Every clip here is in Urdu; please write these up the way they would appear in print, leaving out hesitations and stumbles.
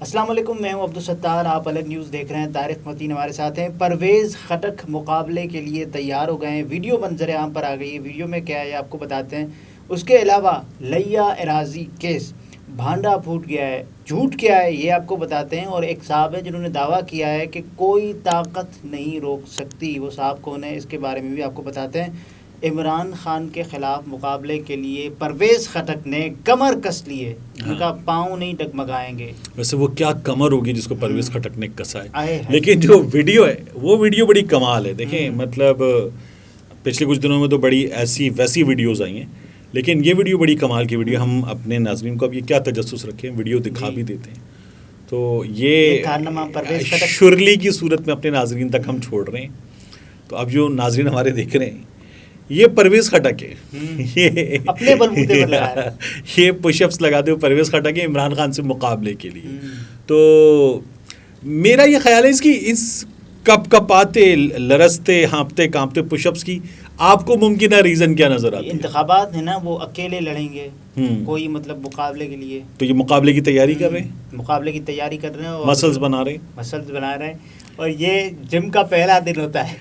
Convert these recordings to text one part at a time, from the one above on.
السلام علیکم، میں ہوں عبدالستار، آپ الگ نیوز دیکھ رہے ہیں۔ طارق متین ہمارے ساتھ ہیں۔ پرویز خٹک مقابلے کے لیے تیار ہو گئے ہیں، ویڈیو منظر عام پر آ گئی ہے۔ ویڈیو میں کیا ہے آپ کو بتاتے ہیں۔ اس کے علاوہ لیا اراضی کیس بھانڈا پھوٹ گیا ہے، جھوٹ کیا ہے یہ آپ کو بتاتے ہیں۔ اور ایک صاحب ہے جنہوں نے دعویٰ کیا ہے کہ کوئی طاقت نہیں روک سکتی، وہ صاحب کون ہے اس کے بارے میں بھی آپ کو بتاتے ہیں۔ عمران خان کے خلاف مقابلے کے لیے پرویز خٹک نے کمر کس لی ہے، ان کا پاؤں نہیں ڈگمگائیں گے۔ ویسے وہ کیا کمر ہوگی جس کو پرویز خٹک نے کسا ہے، آئے لیکن جو ویڈیو ہے وہ ویڈیو بڑی کمال ہے۔ دیکھیں مطلب پچھلے کچھ دنوں میں تو بڑی ایسی ویسی ویڈیوز آئی ہیں، لیکن یہ ویڈیو بڑی کمال کی ویڈیو۔ ہم اپنے ناظرین کو اب یہ کیا تجسس رکھیں، ویڈیو دکھا بھی دیتے ہیں۔ تو یہ کارنامہ پرویز خٹک شرلی کی صورت میں اپنے ناظرین تک ہم چھوڑ رہے ہیں۔ تو اب جو ناظرین ہمارے دیکھ رہے ہیں، یہ پرویز خٹک ہے، یہ اپنے بلبوتے پر لگا ہے، یہ پش اپس لگاتے ہوئے پرویز خٹک ہے عمران خان سے مقابلے کے لیے۔ تو میرا یہ خیال ہے اس کی اس کپ کپاتے لرزتے ہانپتے کانپتے پش اپس کی آپ کو ممکنہ ریزن کیا نظر آتا ہے؟ انتخابات ہیں نا، وہ اکیلے لڑیں گے کوئی مطلب مقابلے کے لیے، تو یہ مقابلے کی تیاری کر رہے ہیں، مقابلے کی تیاری کر رہے ہیں، اور مسلز بنا رہے ہیں، مسلز بنا رہے ہیں۔ اور یہ جم کا پہلا دن ہوتا ہے۔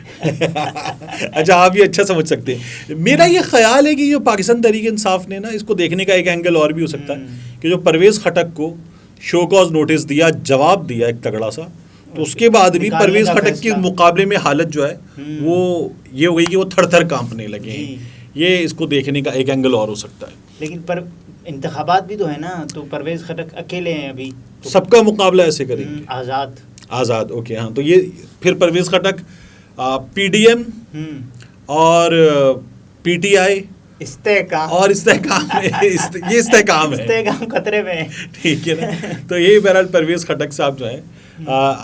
اچھا، آپ یہ اچھا سمجھ سکتے ہیں۔ میرا یہ خیال ہے کہ جو پاکستان تحریک انصاف نے نا اس کو دیکھنے کا ایک اینگل اور بھی ہو سکتا ہے کہ جو پرویز خٹک کو شو کاز نوٹس دیا، جواب دیا ایک تگڑا سا، تو اس کے بعد بھی پرویز خٹک کے مقابلے میں حالت جو ہے وہ یہ ہو گئی کہ وہ تھر تھر کانپنے لگے ہیں۔ یہ اس کو دیکھنے کا ایک اینگل اور ہو سکتا ہے۔ لیکن پر انتخابات بھی تو ہے نا، تو پرویز خٹک اکیلے ہیں ابھی، سب کا مقابلہ ایسے کریں گے۔ آزاد، اوکے، ہاں، تو یہ پھر Pervez Khattak P D M اور پی ٹی آئی اور استحکام یہ استحکام ہے، استحکام خطرے میں، ٹھیک ہے نا۔ تو یہ بہرحال پرویز خٹک صاحب جو ہیں،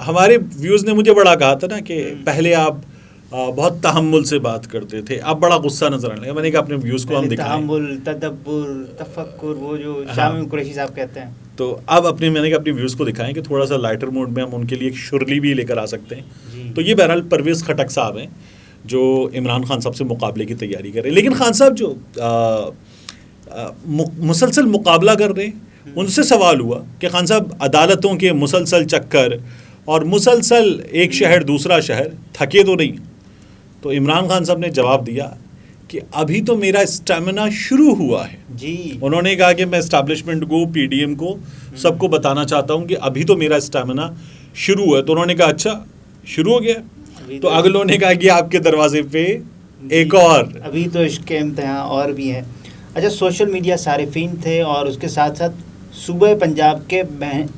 ہمارے ویوز نے مجھے بڑا کہا تھا نا کہ پہلے آپ بہت تحمل سے بات کرتے تھے، اب بڑا غصہ نظر آنے لگا۔ میں نے کہا اپنے ویوز کو ہم دکھائیں، تحمل، تدبر، تفکر، وہ جو شامی قریشی صاحب کہتے ہیں۔ تو اب میں نے کہا اپنی ویوز کو دکھائیں کہ تھوڑا سا لائٹر موڈ میں ہم ان کے لیے ایک شرلی بھی لے کر آ سکتے ہیں۔ تو یہ بہرحال پرویز خٹک صاحب ہیں جو عمران خان صاحب سے مقابلے کی تیاری کر رہے ہیں، لیکن خان صاحب جو مسلسل مقابلہ کر رہے ہیں، ان سے سوال ہوا کہ خان صاحب عدالتوں کے مسلسل چکر اور مسلسل ایک شہر دوسرا شہر، تھکے تو نہیں؟ تو عمران خان صاحب نے جواب دیا کہ ابھی تو میرا اسٹیمنا شروع ہوا ہے۔ انہوں نے کہا کہ میں اسٹیبلشمنٹ کو، پی ڈی ایم کو، سب کو بتانا چاہتا ہوں کہ ابھی تو میرا اسٹیمنا شروع ہے۔ تو انہوں نے کہا اچھا شروع ہو گیا، تو اگلوں نے کہا کہ آپ کے دروازے پہ ایک اور، ابھی تو عشق کے امتحان اور بھی ہیں۔ اچھا، سوشل میڈیا صارفین تھے اور اس کے ساتھ ساتھ صوبہ پنجاب کے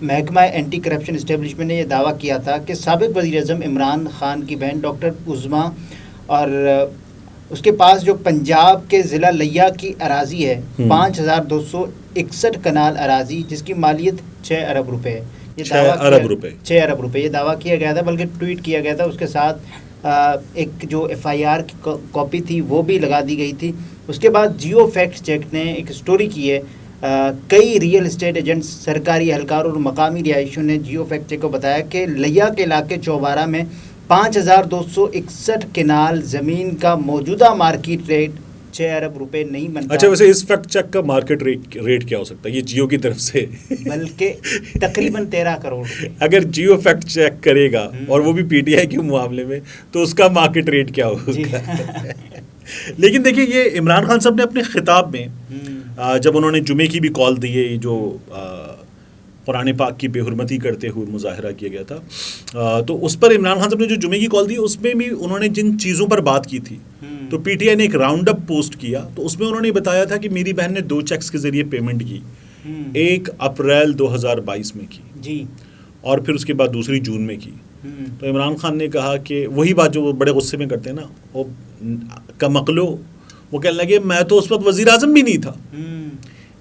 محکمہ اینٹی کرپشن اسٹیبلشمنٹ نے یہ دعویٰ کیا تھا کہ سابق وزیر اعظم عمران خان کی بہن ڈاکٹر عظمیٰ اور اس کے پاس جو پنجاب کے ضلع لیا کی اراضی ہے، 5261 کنال اراضی، جس کی مالیت 6 ارب روپے ہے۔ 6 ارب روپے یہ دعویٰ کیا گیا تھا، بلکہ ٹویٹ کیا گیا تھا۔ اس کے ساتھ ایک جو ایف آئی آر کی کاپی تھی وہ بھی لگا دی گئی تھی۔ اس کے بعد جیو فیکٹ چیک نے ایک سٹوری کی ہے، کئی ریئل اسٹیٹ ایجنٹس، سرکاری اہلکار اور مقامی رہائشیوں نے جیو فیکٹ چیک کو بتایا کہ لیا کے علاقے چوبارہ میں 5261 کنال زمین کا موجودہ مارکیٹ ریٹ 6 ارب روپے نہیں بنتا۔ اچھا، ویسے اس فیکٹ چیک کا مارکیٹ ریٹ کیا ہو سکتا ہے یہ جیو کی طرف سے؟ بلکہ تقریباً 13 کروڑ روپے۔ اگر جیو فیکٹ چیک کرے گا اور وہ بھی پی ٹی آئی کے معاملے میں، تو اس کا مارکیٹ ریٹ کیا ہوگا؟ لیکن دیکھیے، یہ عمران خان صاحب نے اپنے خطاب میں جب انہوں نے جمعے کی بھی کال دی ہے، جو قرآن پاک کی بے حرمتی کرتے ہوئے مظاہرہ کیا گیا تھا، تو اس پر عمران خان صاحب نے جو جمعے کی کال دی، اس میں بھی انہوں نے جن چیزوں پر بات کی تھی، تو پی ٹی آئی نے ایک راؤنڈ اپ پوسٹ کیا، تو اس میں انہوں نے بتایا تھا کہ میری بہن نے 2 چیکس کے ذریعے پیمنٹ کی، 1 اپریل 2022 میں کی اور پھر اس کے بعد دوسری جون میں کی۔ تو عمران خان نے کہا کہ وہی بات جو وہ بڑے غصے میں کرتے ہیں نا، وہ کمقلو، وہ کہنے لگے میں تو اس وقت وزیر اعظم بھی نہیں تھا۔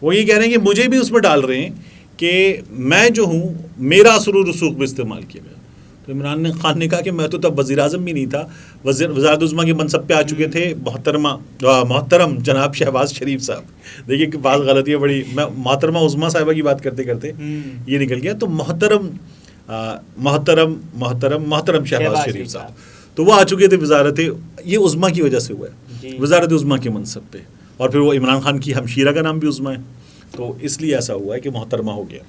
وہ یہ کہہ رہے ہیں کہ مجھے بھی اس میں ڈال رہے ہیں کہ میں جو ہوں میرا اثر و رسوخ بھی استعمال کیا گیا۔ تو عمران خان نے کہا کہ میں تو تب وزیر اعظم بھی نہیں تھا، وزارت عظمیٰ کے منصب پہ آ چکے تھے محترم جناب شہباز شریف صاحب۔ دیکھیے کہ بعض غلطیاں بڑی، میں محترمہ عظمیٰ صاحبہ کی بات کرتے کرتے یہ نکل گیا، تو محترم شہباز شریف صاحب، تو وہ آ چکے تھے وزارت یہ عظمیٰ کی وجہ سے ہوا ہے، وزارت عظمیٰ کے منصب پہ، اور پھر وہ عمران خان کی ہمشیرہ کا نام بھی عظمیٰ ہے، تو اس لیے ایسا ہوا ہے کہ محترمہ ہو گیا.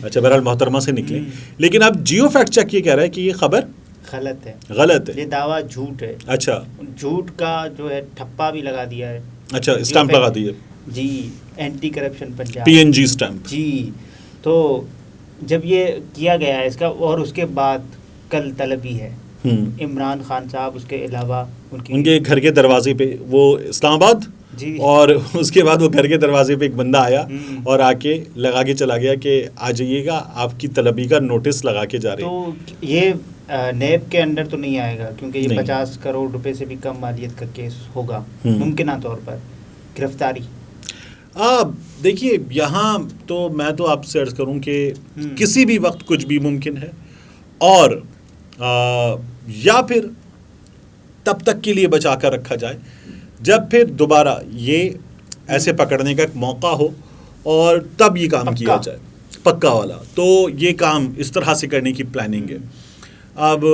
اچھا بہرحال محترمہ سے نکلیں. لیکن اب جیو فیکٹ چیک یہ کہہ رہا ہے کہ یہ خبر غلط ہے. غلط ہے. یہ دعویٰ جھوٹ ہے. اچھا جھوٹ کا جو ہے ٹھپا بھی لگا دیا ہے. اچھا اسٹمپ لگا دی ہے. جی anti corruption Punjab PNG stamp. جی تو جب یہ کیا گیا ہے اس کا، اور اس کے بعد کل طلبی ہے عمران خان صاحب، اس کے علاوہ ان کے گھر کے دروازے پہ وہ اسلام آباد جی، اور اس کے بعد وہ گھر کے دروازے پہ ایک بندہ آیا اور آ کے لگا کے چلا گیا کہ آ جائیے گا، آپ کی طلبی کا نوٹس لگا کے جا رہے ہیں. تو یہ نیب کے انڈر تو نہیں آئے گا کیونکہ یہ 50 کروڑ روپے سے بھی کم مالیت کا کیس ہوگا ممکنہ طور پر گرفتاری. دیکھیے یہاں تو میں تو آپ سے عرض کروں کہ کسی بھی وقت کچھ بھی ممکن ہے، اور یا پھر تب تک کے لیے بچا کر رکھا جائے جب پھر دوبارہ یہ ایسے پکڑنے کا ایک موقع ہو اور تب یہ کام کیا جائے پکا والا. تو یہ کام اس طرح سے کرنے کی پلاننگ ہے. اب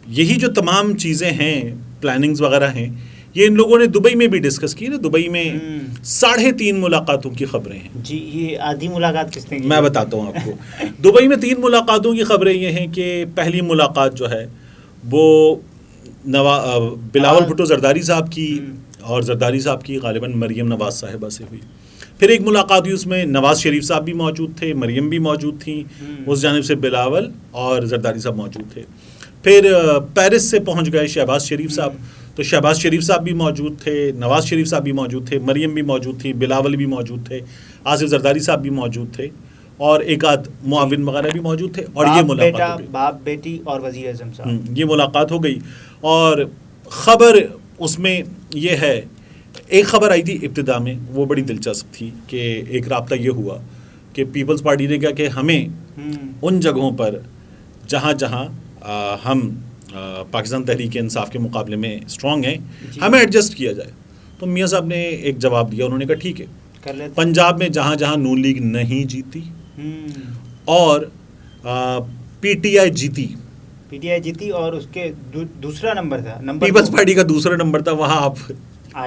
یہی جو تمام چیزیں ہیں، پلاننگز وغیرہ ہیں، یہ ان لوگوں نے دبئی میں بھی ڈسکس کی نا. دبئی میں 3.5 ملاقاتوں کی خبریں ہیں. جی یہ آدھی ملاقات کس نے کی؟ میں بتاتا ہوں آپ کو. دبئی میں 3 ملاقاتوں کی خبریں یہ ہیں کہ پہلی ملاقات جو ہے وہ بلاول بھٹو زرداری صاحب کی اور زرداری صاحب کی غالباً مریم نواز صاحبہ سے ہوئی. پھر ایک ملاقات ہوئی، اس میں نواز شریف صاحب بھی موجود تھے، مریم بھی موجود تھیں، اس جانب سے بلاول اور زرداری صاحب موجود تھے. پھر پیرس سے پہنچ گئے شہباز شریف صاحب، تو شہباز شریف صاحب بھی موجود تھے، نواز شریف صاحب بھی موجود تھے، مریم بھی موجود تھی، بلاول بھی موجود تھے، آصف زرداری صاحب بھی موجود تھے، اور ایک آدھ معاون وغیرہ بھی موجود تھے. اور یہ ملاقات ہو گئی، باپ بیٹی اور وزیر اعظم صاحب، یہ ملاقات ہو گئی. اور خبر اس میں یہ ہے، ایک خبر آئی تھی ابتدا میں، وہ بڑی دلچسپ تھی کہ ایک رابطہ یہ ہوا کہ پیپلز پارٹی نے کہا کہ ہمیں ان جگہوں پر جہاں جہاں ہم پاکستان تحریک انصاف کے مقابلے میں اسٹرانگ ہیں، ہمیں ایڈجسٹ کیا جائے. تو میاں صاحب نے ایک جواب دیا، انہوں نے کہا ٹھیک ہے، پنجاب میں جہاں جہاں نون لیگ نہیں جیتی اور PTI جیتی اور اس کے دوسرا نمبر تھا، پیپلز پارٹی کا دوسرا نمبر تھا، وہاں آپ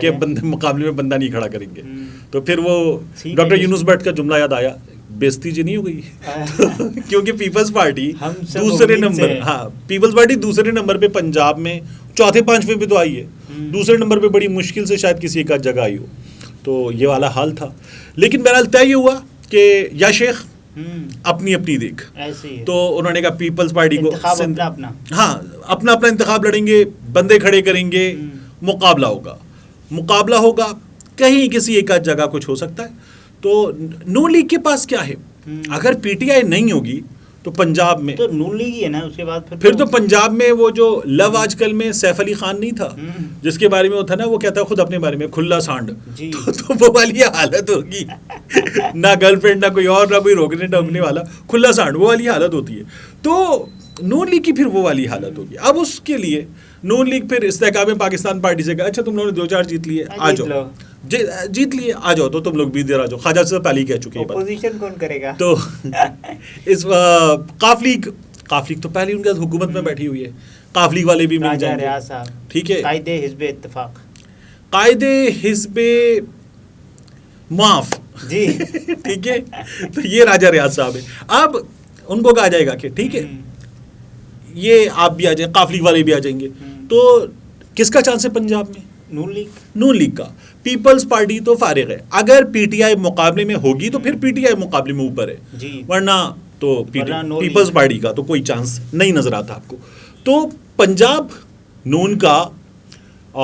کے مقابلے میں بندہ نہیں کھڑا کریں گے. تو پھر وہ ڈاکٹر یونس بٹ کا جملہ یاد آیا، بےزتی جی نہیں ہو گئی کیونکہ پیپلز پارٹی دوسرے نمبر، پیپلز پارٹی دوسرے نمبر پہ پنجاب میں 4تھے 5ویں پہ تو آئی ہے، دوسرے نمبر پہ بڑی مشکل سے شاید کسی ایک جگہ آئی ہو. تو یہ والا حال تھا. لیکن بہرحال طے یہ ہوا کہ یا شیخ اپنی اپنی دیکھ، تو انہوں نے کہا پیپلز پارٹی کو ہاں اپنا انتخاب لڑیں گے، بندے کھڑے کریں گے، مقابلہ ہوگا، کہیں کسی ایک آدھ جگہ کچھ ہو سکتا ہے. تو نون لیگ کے پاس کیا ہے، اگر PTI نہیں ہوگی تو پنجاب میں تو نون لیگ ہی ہے نا. اس کے بعد پھر تو پنجاب میں وہ جو لو آج کل میں سیف علی خان نہیں تھا جس کے بارے میں وہ تھا نا، وہ کہتا ہے خود اپنے بارے میں کھلا سانڈ، تو وہ والی حالت ہوگی نہ گرل فرینڈ نہ کوئی اور نہ کوئی روکنے ٹوکنے والا، کھلا سانڈ، وہ والی حالت ہوتی ہے. تو نون لیگ کی پھر وہ والی حالت ہوگی. اب اس کے لیے نون لیگ پھر استحکام پاکستان پارٹی سے کہا اچھا تم لوگوں نے 2-4 جیت لیے، آ جاؤ، جیت لیے آ جاؤ، تو تم لوگ بھی دیر آ جاؤ. خواجہ سے پہلے کہہ چکے ہیں، اپوزیشن کون کرے گا؟ تو اس قاف لیگ تو پہلے ان کے حکومت میں بیٹھی ہوئی ہے، قاف لیگ والے بھی مل جائیں گے. ٹھیک ہے، قائد حزب اتفاق، قائد حزب معاف جی ٹھیک ہے، تو یہ راجہ ریاض صاحب ہے. اب ان کو کہا جائے گا کہ ٹھیک ہے یہ آپ بھی آ جائیں، قاف لیگ والے بھی آ جائیں گے. تو کس کا چانس ہے پنجاب میں؟ نون لیگ کا. پیپلز پارٹی تو فارغ ہے، اگر PTI مقابلے میں ہوگی تو پھر PTI مقابلے میں اوپر ہے، ورنہ تو پیپلز پارٹی کا تو کوئی چانس نہیں نظر آتا آپ کو. تو پنجاب نون کا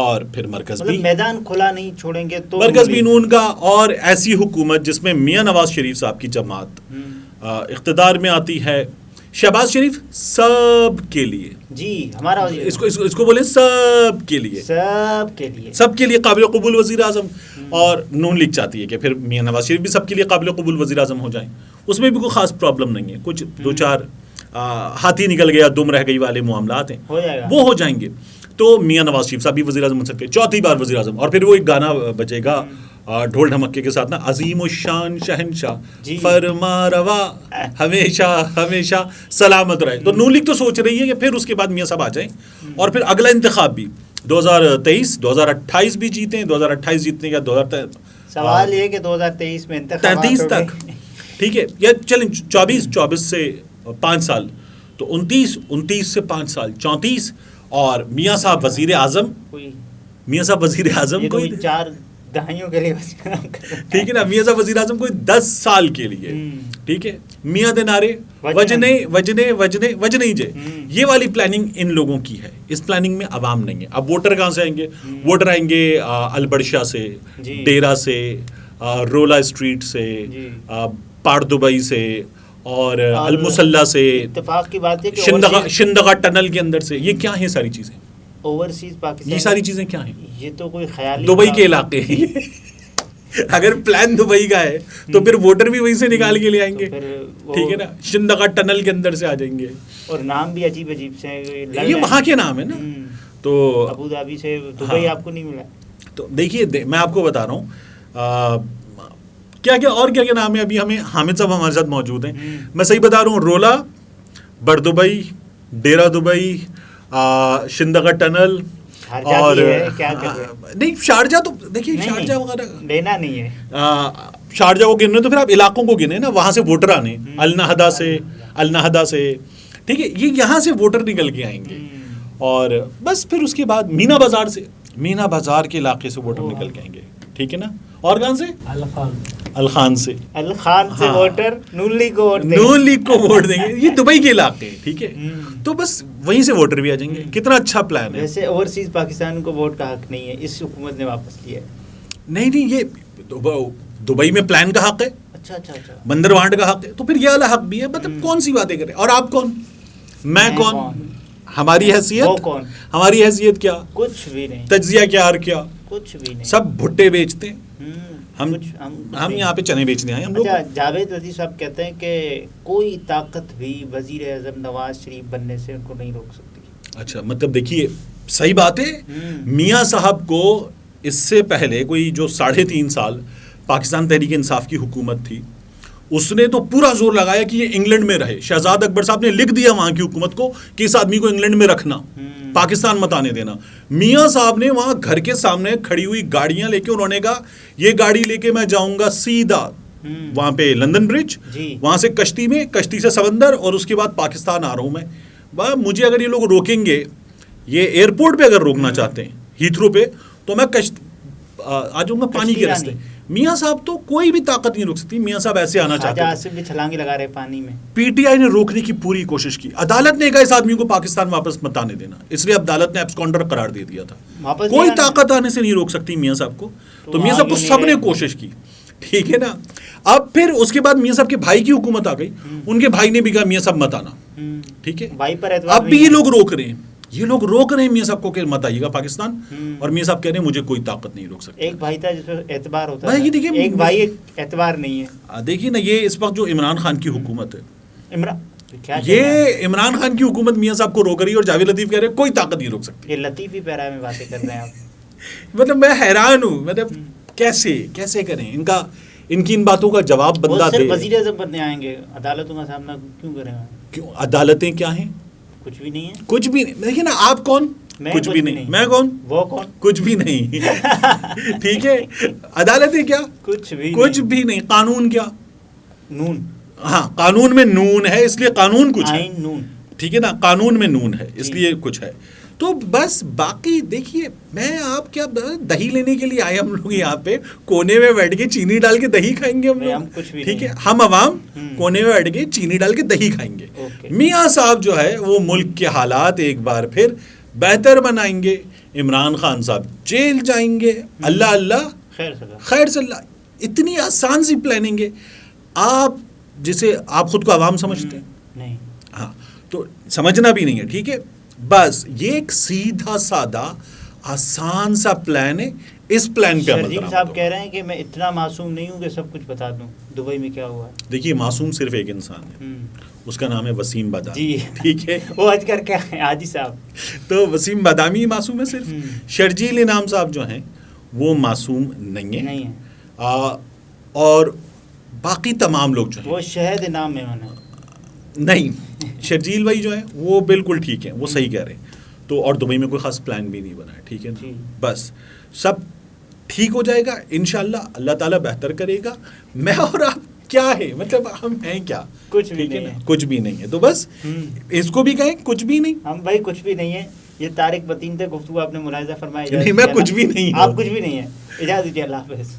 اور پھر مرکز بھی میدان کھلا نہیں چھوڑیں گے، تو مرکز بھی نون کا، اور ایسی حکومت جس میں میاں نواز شریف صاحب کی جماعت اقتدار میں آتی ہے. شہباز شریف سب کے لیے، جی ہمارا اس کو بولیں سب کے لیے قابل قبول وزیر اعظم. اور نون لیگ چاہتی ہے کہ پھر میاں نواز شریف بھی سب کے لیے قابل قبول وزیر اعظم ہو جائیں. اس میں بھی کوئی خاص پرابلم نہیں ہے، کچھ 2-4 ہاتھی نکل گیا دم رہ گئی والے معاملات ہیں، وہ ہو جائیں گے. تو میاں نواز شریف صاحب بھی وزیر اعظم بن سکتے ہیں، 4تھی بار وزیر اعظم. اور پھر وہ ایک گانا بجے گا ڈھول ڈھمکے کے ساتھ نا، عظیم الشان شہنشاہ فرما روا ہمیشہ ہمیشہ سلامت رہے. تو نون لیگ تو سوچ رہی ہے کہ پھر اس کے بعد میاں صاحب آ جائیں، اور پھر اگلا انتخاب بھی 2023 2028 بھی جیتیں، 2028 جیتنے کا سوال یہ کہ 2023 میں انتخابات 33 تک ٹھیک ہے یا چلیں 24 سے 5 سال تو 29 سے 5 سال 34 اور میاں صاحب وزیر اعظم کوئی 4 دہائیوں کے لیے ٹھیک ہے نا, میاں صاحب وزیر اعظم کوئی 10 سال کے لیے ٹھیک ہے, میاں دے نعرے وجنے جے یہ والی پلاننگ ان لوگوں کی ہے. اس پلاننگ میں عوام نہیں ہے. اب ووٹر کہاں سے آئیں گے؟ ووٹر آئیں گے البرشا سے, ڈیرا سے, رولا اسٹریٹ سے, پاڑ دبئی سے اور المسلح سے, اتفاق کی بات ہے کہ شندغا ٹنل کے اندر سے. یہ کیا ہیں ساری چیزیں؟ اوورسیز پاکستان, یہ ساری چیزیں کیا ہیں؟ یہ تو کوئی خیال دبئی کے علاقے ہیں. اگر پلان دبئی کا ہے تو پھر ووٹر بھی وہیں سے نکال کے لے آئیں گے ٹھیک ہے نا, شندغا ٹنل کے اندر سے آ جائیں گے. اور نام بھی عجیب سے ہیں, یہ وہاں کے نام ہے نا. تو ابو دھابی سے دبئی آپ کو نہیں ملا. تو دیکھیے میں آپ کو بتا رہا ہوں کیا نام ہے. ابھی ہمیں حامد صاحب ہمارے ساتھ موجود ہیں. میں صحیح بتا رہا ہوں, رولا, بڑ دبئی, ڈیرا دبئی, شندغا ٹنل اور نہیں شارجہ. تو دیکھیے شارجہ وغیرہ لینا نہیں ہے. شارجہ کو گننے تو پھر آپ علاقوں کو گنے نا, وہاں سے ووٹر آنے, النہدہ سے ٹھیک ہے, یہ یہاں سے ووٹر نکل کے آئیں گے. اور بس پھر اس کے بعد مینا بازار کے علاقے سے ووٹر نکل کے آئیں گے ٹھیک ہے نا. اور کہاں سے؟ الخان سے ووٹر نون لیگ کو ووٹ دیں گے. یہ دبئی کے علاقے ٹھیک ہے, تو بس وہیں سے ووٹر بھی آ جائیں گے. کتنا اچھا پلان ہے. ویسے اوورسیز پاکستان کو ووٹ کا حق نہیں ہے, اس حکومت نے واپس لیا ہے. نہیں یہ دبئی میں پلان کا حق ہے, اچھا بندر وانٹ کا حق ہے, تو پھر یہ والا حق بھی ہے. مطلب کون سی باتیں کریں. اور آپ کون, میں کون, ہماری حیثیت کیا, کچھ بھی نہیں. تجزیہ کیا اور کیا, کچھ بھی نہیں. سب بھٹے بیچتے ہیں. ہم یہاں پہ چنے بیچنے آئے ہم لوگ. جاوید لطیف صاحب کہتے ہیں کہ کوئی طاقت بھی وزیر اعظم نواز شریف بننے سے ان کو نہیں روک سکتی. اچھا, مطلب دیکھیے صحیح بات ہے. میاں صاحب کو اس سے پہلے کوئی جو 3.5 سال پاکستان تحریک انصاف کی حکومت تھی, اس نے تو پورا زور لگایا کہ یہ انگلینڈ میں رہے. شہزاد اکبر صاحب نے لکھ دیا وہاں کی حکومت کو کہ اس آدمی کو انگلینڈ میں رکھنا, پاکستان مت آنے دینا. میاں صاحب نے وہاں گھر کے سامنے کھڑی ہوئی گاڑیاں لے کے, انہوں نے کہا یہ گاڑی لے کے میں جاؤں گا سیدھا وہاں پہ لندن برج, وہاں سے کشتی سے سمندر, اور اس کے بعد پاکستان آ رہا ہوں میں. مجھے اگر یہ لوگ روکیں گے, یہ ایئرپورٹ پہ اگر روکنا چاہتے ہیں ہیتھرو پہ, تو میں آ جاؤں گا پانی کے راستے. میاں صاحب تو کوئی بھی طاقت نہیں روک سکتی. میاں صاحب ایسے آنا چاہتے ہیں, چھلانگیں لگا رہے پانی میں. پی ٹی آئی نے روکنے کی پوری کوشش کی. عدالت نے کہا اس آدمی کو پاکستان واپس مت آنے دینا, اس لیے عدالت نے ایبسکونڈر قرار دے دیا تھا. کوئی طاقت آنے سے نہیں روک سکتی میاں صاحب کو. تو میاں صاحب کو سب نے کوشش کی ٹھیک ہے نا. اب پھر اس کے بعد میاں صاحب کے بھائی کی حکومت آ گئی, ان کے بھائی نے بھی کہا میاں صاحب مت آنا ٹھیک ہے. اب بھی یہ لوگ روک رہے ہیں میاں صاحب کو کہ مت آئیے گا پاکستان, اور میاں صاحب کہہ رہے ہیں مجھے کوئی طاقت نہیں روک سکتی. ایک بھائی تھا جس پہ اعتبار ہوتا ہے, ایک بھائی اعتبار نہیں ہے. دیکھیے نا, یہ اس وقت جو عمران خان کی حکومت ہے, یہ عمران خان کی حکومت میاں صاحب کو روک رہی ہے, اور جاوید لطیف کہہ رہے ہیں کوئی طاقت نہیں روک سکتی. یہ لطیفی پیرا میں باتیں کر رہے ہیں آپ. مطلب میں حیران ہوں, مطلب کیسے کریں ان کی ان باتوں کا جواب بندہ دے. وزیر اعظم بننے آئیں گے, عدالتوں کا سامنا کیوں کریں؟ کیوں عدالتیں کیا ہیں؟ کچھ بھی نہیں ہے. کچھ بھی نہیں. دیکھیے نا, آپ کون؟ کچھ بھی نہیں. میں کون؟ وہ کون؟ کچھ بھی نہیں ٹھیک ہے. عدالتیں کیا؟ کچھ بھی نہیں. قانون کیا؟ نون. ہاں, قانون میں نون ہے, اس لیے قانون کچھ ہے نون ٹھیک ہے نا. قانون میں نون ہے, اس لیے کچھ ہے. تو بس باقی دیکھیے, میں آپ کیا دہی لینے کے لیے آئے ہم لوگ یہاں پہ, کونے میں بیٹھ کے چینی ڈال کے دہی کھائیں گے ہم لوگ ٹھیک ہے. ہم عوام کونے میں بیٹھ کے چینی ڈال کے دہی کھائیں گے. میاں صاحب جو ہے وہ ملک کے حالات ایک بار پھر بہتر بنائیں گے. عمران خان صاحب جیل جائیں گے, اللہ خیر صلی اللہ. اتنی آسان سی پلاننگ ہے. آپ جسے آپ خود کو عوام سمجھتے ہیں, ہاں تو سمجھنا بھی نہیں ہے ٹھیک ہے. بس یہ ایک سیدھا سادہ آسان سا پلان ہے. اس پلان پہ شرجیل صاحب کہہ رہے ہیں کہ میں اتنا معصوم نہیں ہوں کہ سب کچھ بتا دوں دبئی میں کیا ہوا ہے. دیکھیے, معصوم صرف ایک انسان ہے, اس کا نام ہے وسیم بادامی. جی ٹھیک ہے, وہ آج کر کیا ہے حاجی صاحب, تو وسیم بادامی معصوم ہے صرف. شرجیل انعام صاحب جو ہیں وہ معصوم نہیں ہیں. اور باقی تمام لوگ جو ہیں, وہ شہد انعام میں نہیں. شرجیل بھائی جو ہیں وہ بالکل ٹھیک ہیں, وہ صحیح کہہ رہے ہیں. تو اور دبئی میں کوئی خاص پلان بھی نہیں بنا ہے ٹھیک ہے نا. بس سب ٹھیک ہو جائے گا انشاءاللہ، اللہ تعالیٰ بہتر کرے گا. میں اور آپ کیا ہے، مطلب ہم ہیں کیا، کچھ بھی نہیں ہے، کچھ بھی نہیں ہے. تو بس اس کو بھی کہیں کچھ بھی نہیں، ہم بھائی کچھ بھی نہیں ہے. یہ طارق متین تھے، گفتگو آپ نے ملاحظہ فرمایا. نہیں میں کچھ بھی نہیں ہوں، آپ کچھ بھی نہیں ہے. اجازت دیجیے، اللہ حافظ.